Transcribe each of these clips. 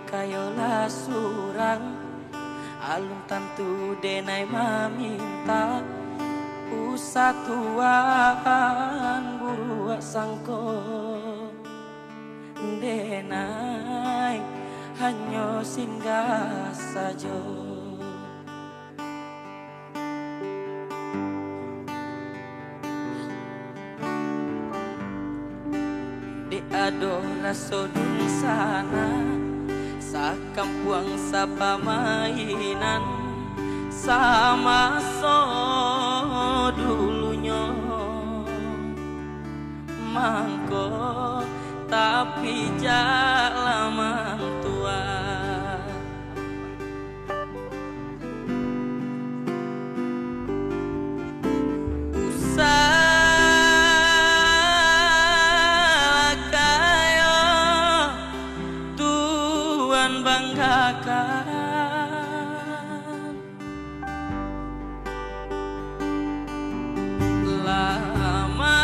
Kayo lah surang alun tantu denai maminta usatuan buru sangko denai hanya singgah saja di ado raso dun sana sakampuang sapa mainan sama so dulunya mangko tapi jalaman tua banggakan lama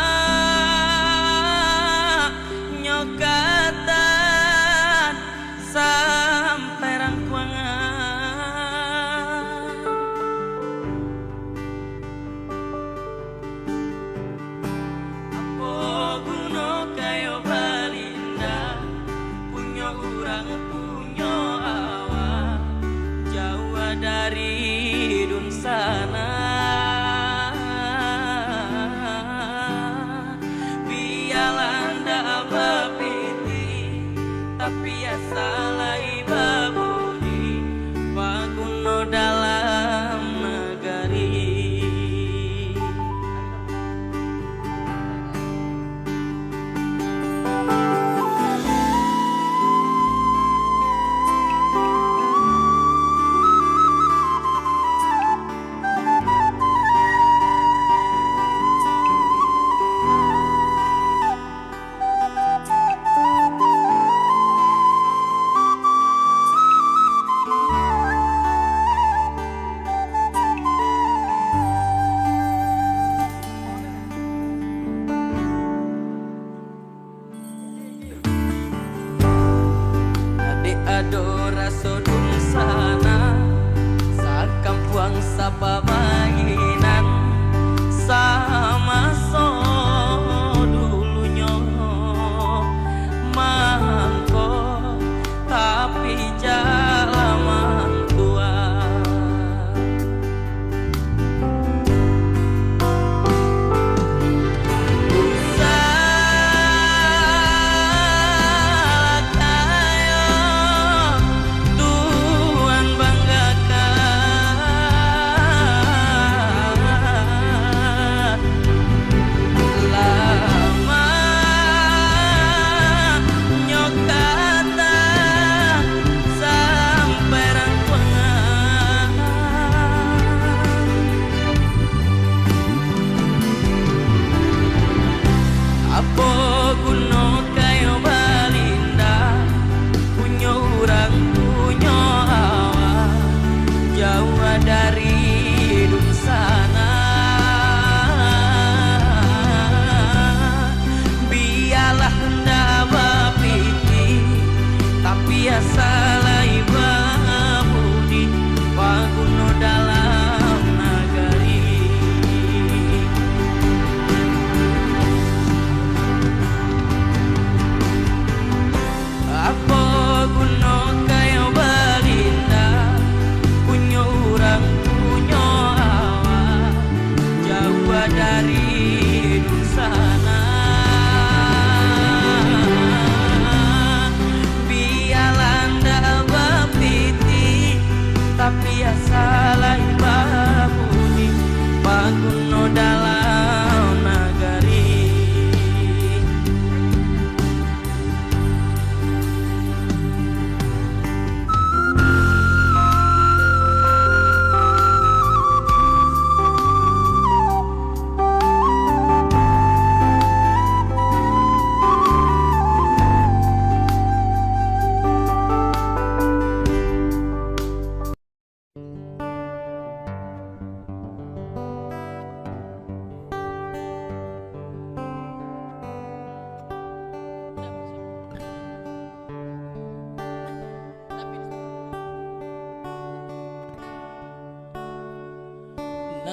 nyokatan sampai rangkuangan apa guna kayo balinda punya urang dari dun sana bialanda bapiti tapi asal iba budi paguno dalam negeri ado raso dun sana sakampuang sapa mainan sama so dulunya mangko tapi jalaman tua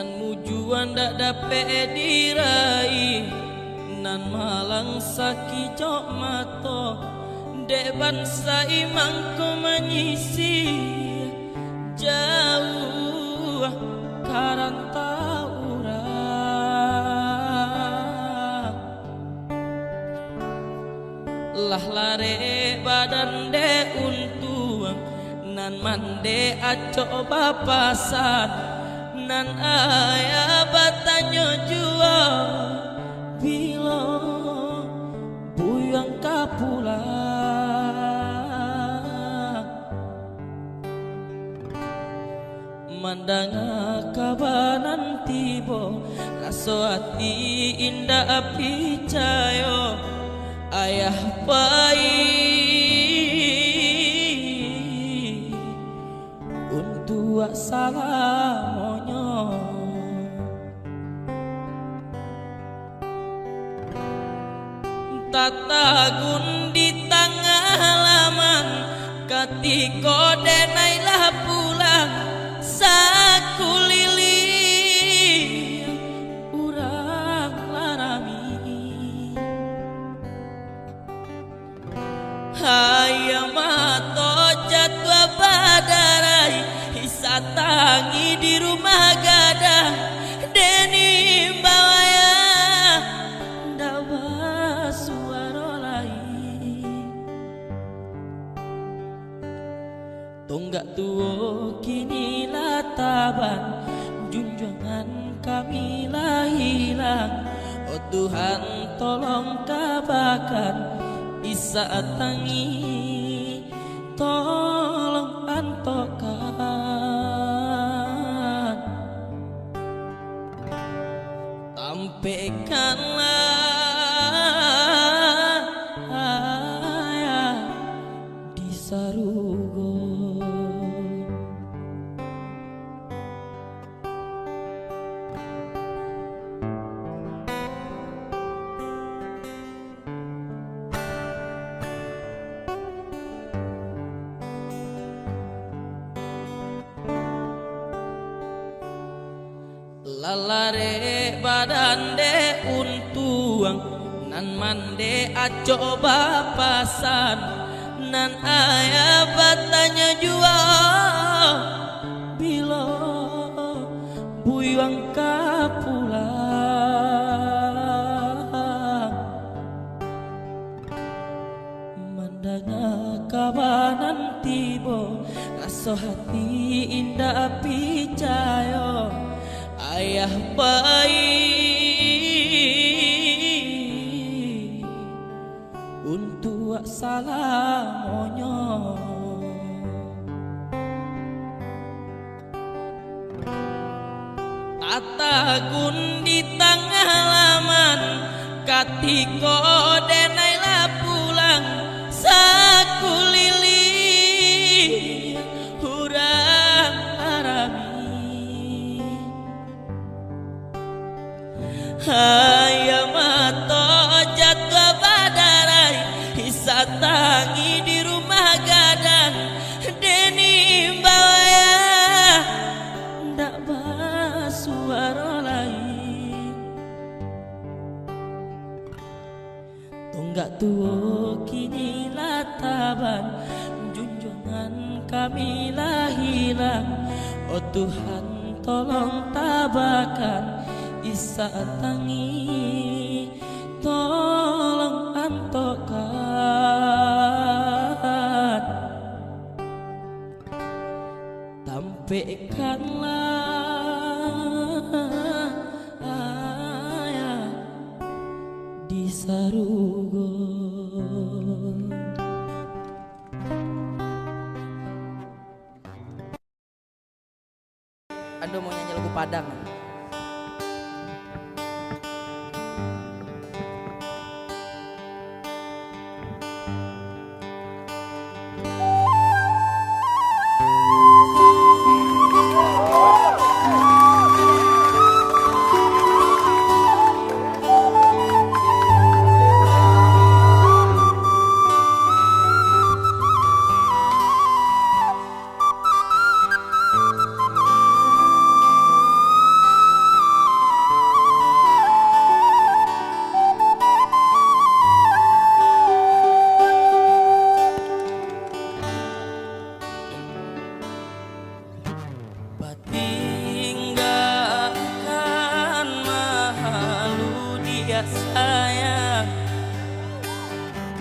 nan mujuan dak dapat diraih, nan malang saki jok mato dek bangsa imang ko menyisi jauh karanta lah lare badan de untuang nan mande aco bapasan nan ayah batanyo jua bilo buyang kapulang mandanga kabanan tibo raso hati indah api cayo ayah baik untuk salamonyo tatagun di tengah halaman ketika denailah pulang sakulili urang larami hayam mato jadwa badarai hisatangi di rumah gadang deni bawaya dawa suara lain tonggak tuo kini lataban junjungan kami lah hilang oh Tuhan tolong kabakan isa tangi tolong antokan tampaikanlah di sarugo lalare badan de untuang nan mande aco bapasan nan ayah batanya jua bilo buyang kapulang mandanga kabanan tibo raso hati indah api cayo ayah baik untuk salamonyo tatagun di tengah halaman katiko denailah pulang sakulili hurang harami hayam mato jadwa badarai hisatangi di rumah gadang deni bawaya ndak basuara lain tonggak tuo kini lataban junjungan kami lah hilang oh Tuhan tolong tabakan isa tangi tolong antokan tampaikanlah ayah di sarugo Ando mau nyanyi lagu Padang.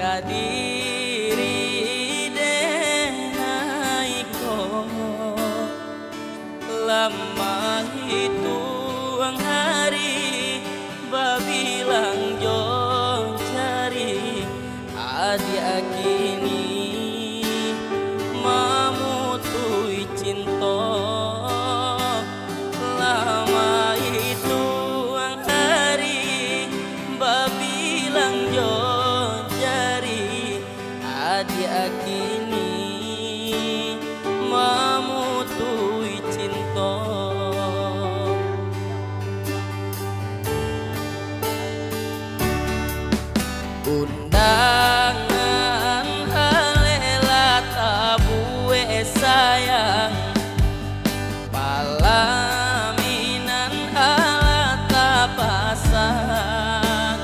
kadiri denaiko lama hitung hari babilang jong cari adia kini mamutui cinta lama hitung hari babilang jong cari adia kini mamutui cinta. Undangan halela tabue sayang palaminan alata pasang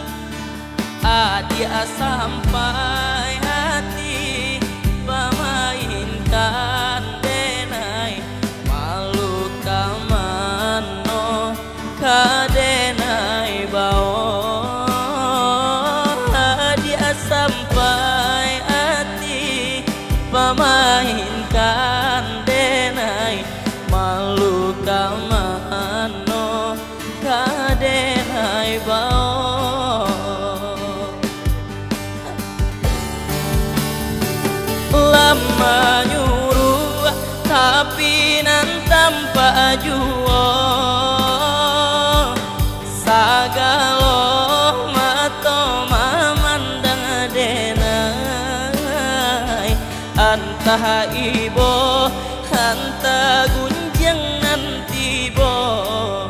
adia sampai hati pemainkan denai malu kamano kadenai bao sampai hati pemainkan denai malu kamano kadenai bao lama nyuruh tapi nan tanpa juo sagalo antah ibo hanta gunjang nanti bo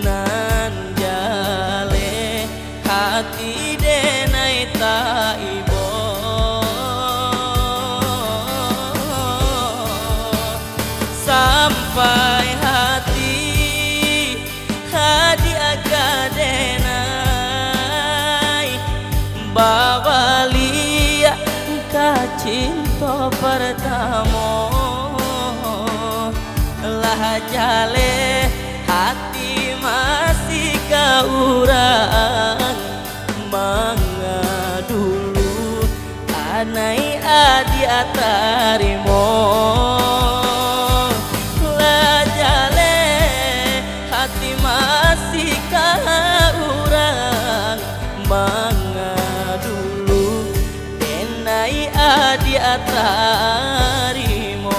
nan jale hati denai ta ibo sampai hati hadi agadenai babalia cinta pertama lah jale hati masih kaurang manga dulu anai adia tarimo lah jale hati masih kaurang manga dulu denai adia tarimo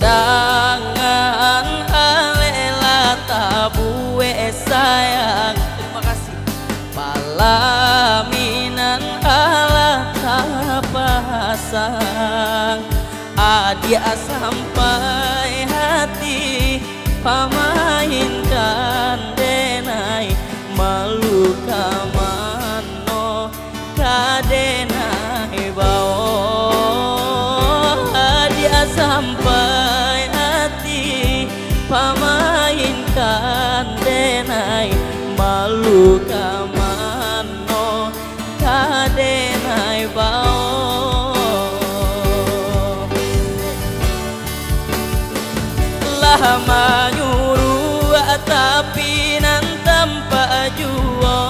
undangan alela tabue sayang terima kasih palaminan alata pasang adia sampai hati pamainkan denai malu kamano kadenai bao adia sampai hati pamainkan denai malu kamano kadenai bao lama nyuruh tapi nan tanpa juo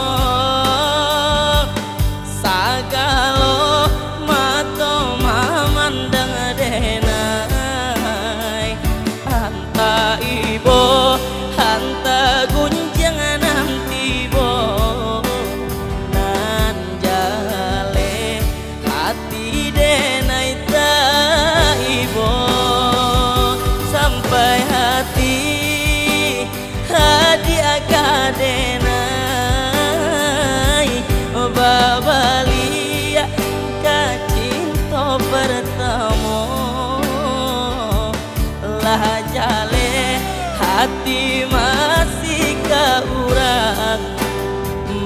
sagalo mato mamandang denai anta ibo hanta gunjang nanti bo nan jale hati denai ta ibo sampai hati hadi akadenai babalia ka cinta pertama lah jale hati masih ke urang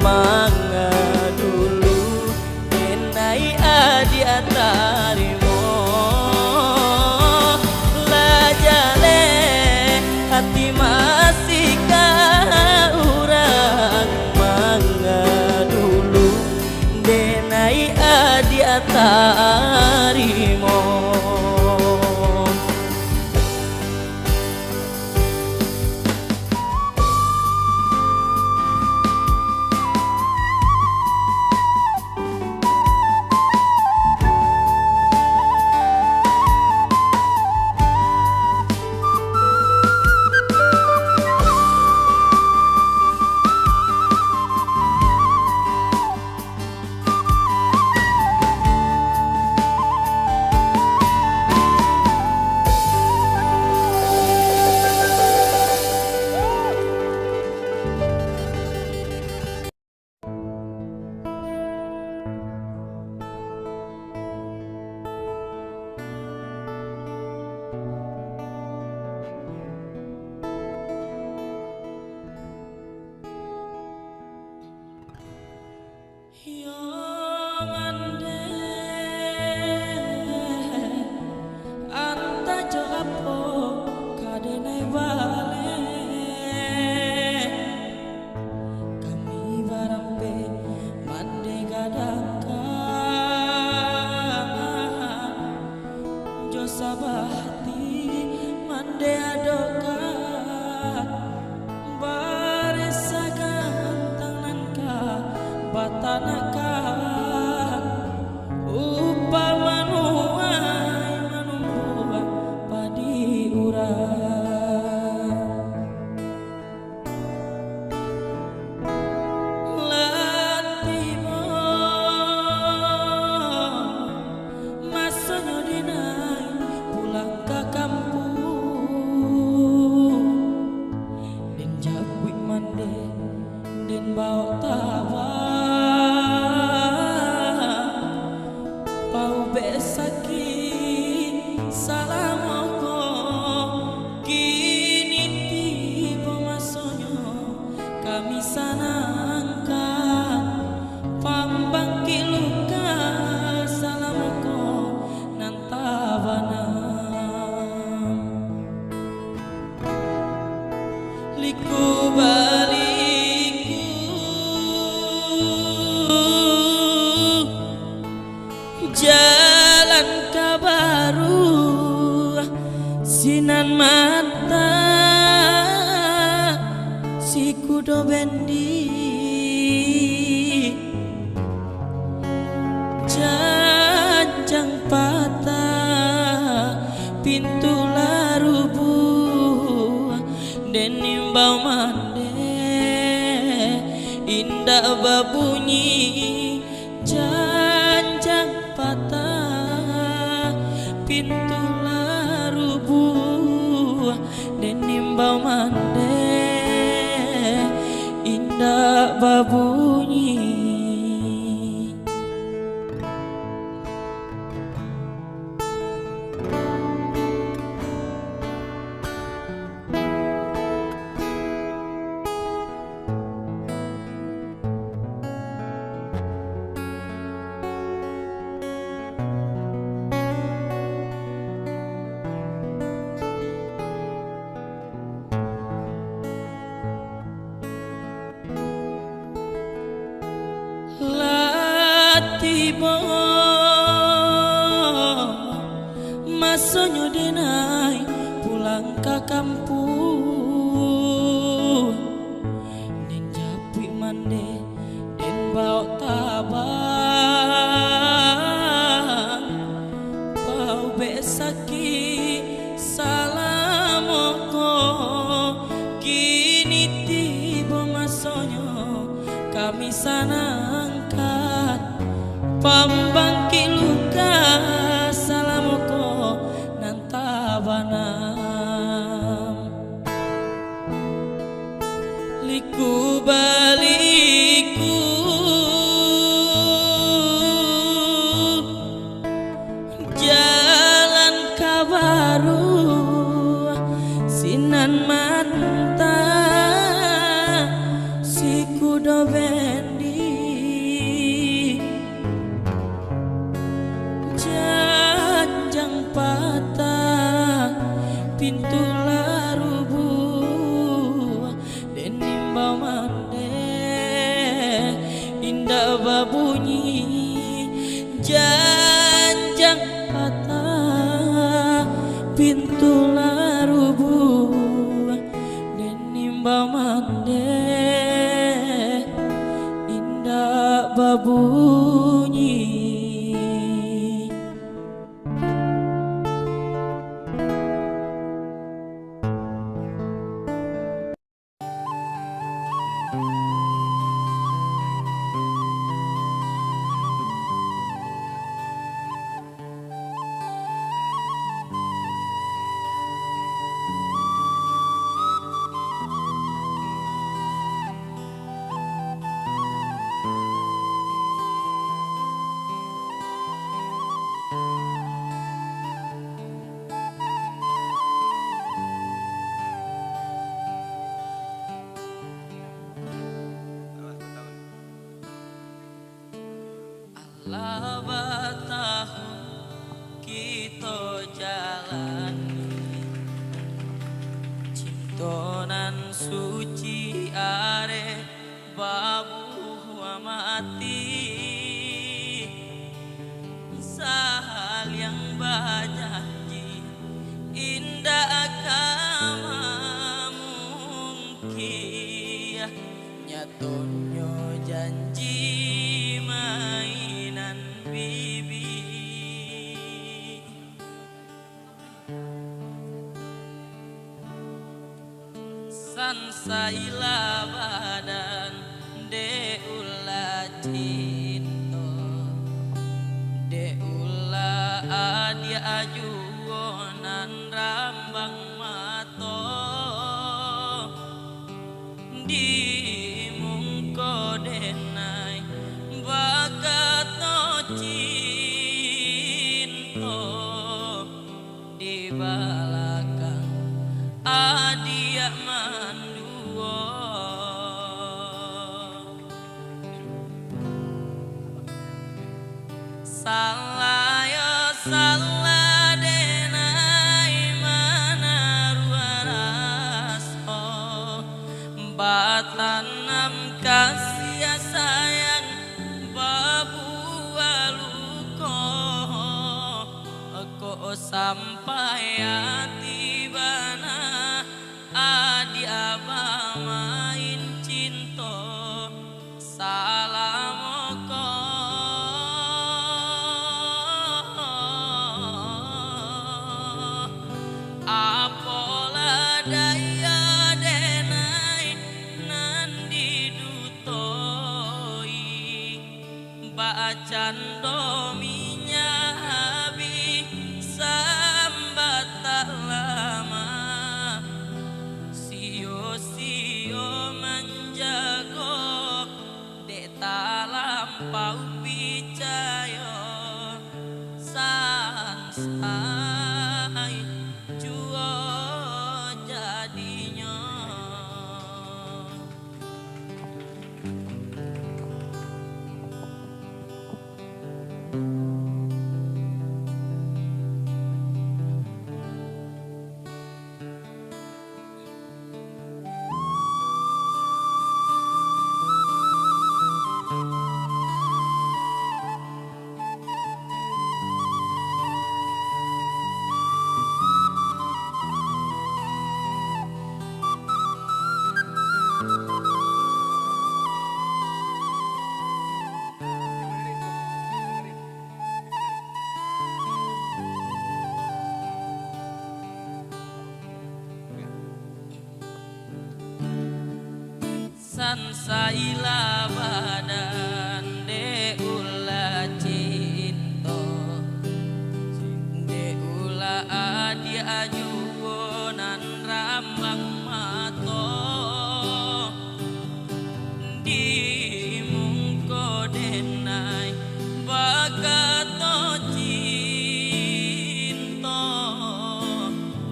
mangga dulu denai adi antarimo lah jale hati masih ke urang mangga dulu denai adi antarimo. Jalan kabaru sinan mata si kudo bendi janjang patah pintu larubu dan nimbau mande indah babunyi janjang patah pintu larubu dan nimbau mande indah babunyi. Tiba masanya denai pulang ke kampung den japui mande den bau tabang bau besaki salamoko kini tiba masanya kami sanangkan pambangki luka salamoko nantabanam liku baliku jalan kabaru pintu larubu dan nimba mande indah babunyi janjang patah pintu larubu dan nimba mande indah babunyi. Laba tahun kita jalani cintonan suci are babu mati sahal yang bajanji indah kama mungkin nyatonyo janji mainan bibi sansaila badan de ulah cinta de ulah adia ajuonan rambang mato di mungko denai bakat no cinta di balakang adia manduo salah yo salah denai mana ruaras batanam kasih sayang babu aluko ko sampai atibana adi aba main cinta salamoko apola daya denai nandi dutoi bacan dominya habi sambat tak lama sio-sio menjago dek tak lampau picayo sansai juo jadinya. Sansaila badan de ulah cinta de ulah adi ajuonan rambang mato di mungko denai bakat no cinta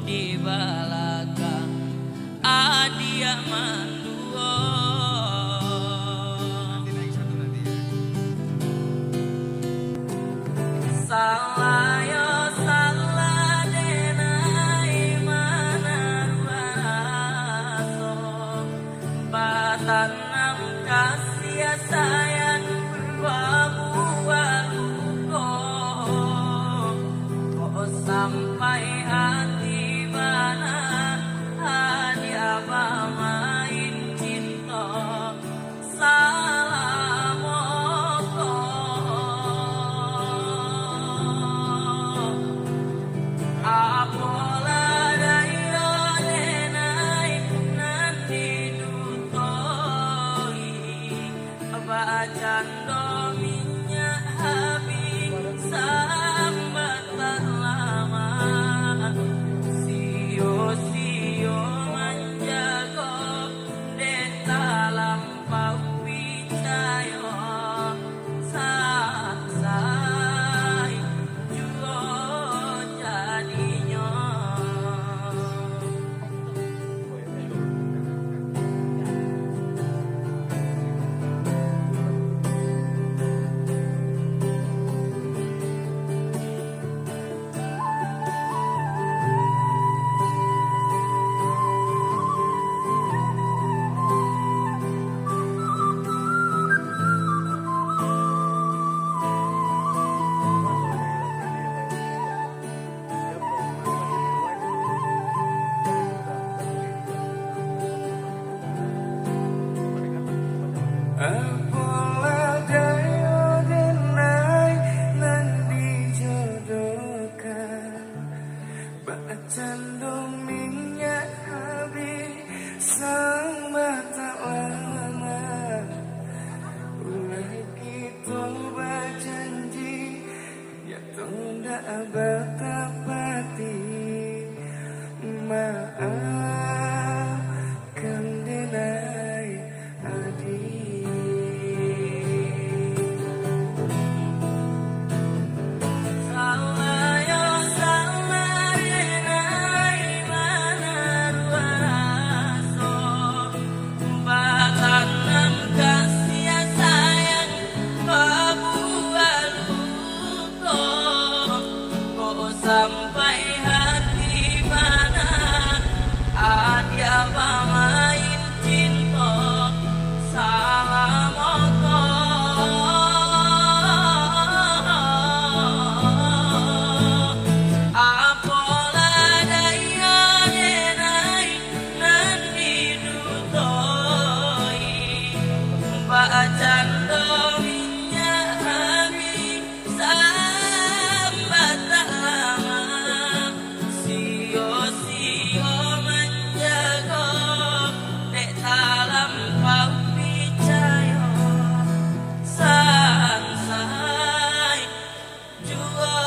di balakang adia manduo sampai hati bana dia main cinta salah moko apola dayo denai nanti dutoi bacan dominya habis sambat lama sio-sio menjago de dalam pawicayo saksai juo jadinya. Apalah dayo denai nan dijodohkan bacan dominya habis sang mata lama ulah kita berjanji ya tunda batapati maafkan denai adik. Sampai hati mana dia main cinta salah moko apola daya denai nanti dutoi bacan dominya habis sambat lama sio-sio menjago dek dalam pawicayo sansai juo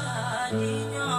jadinya.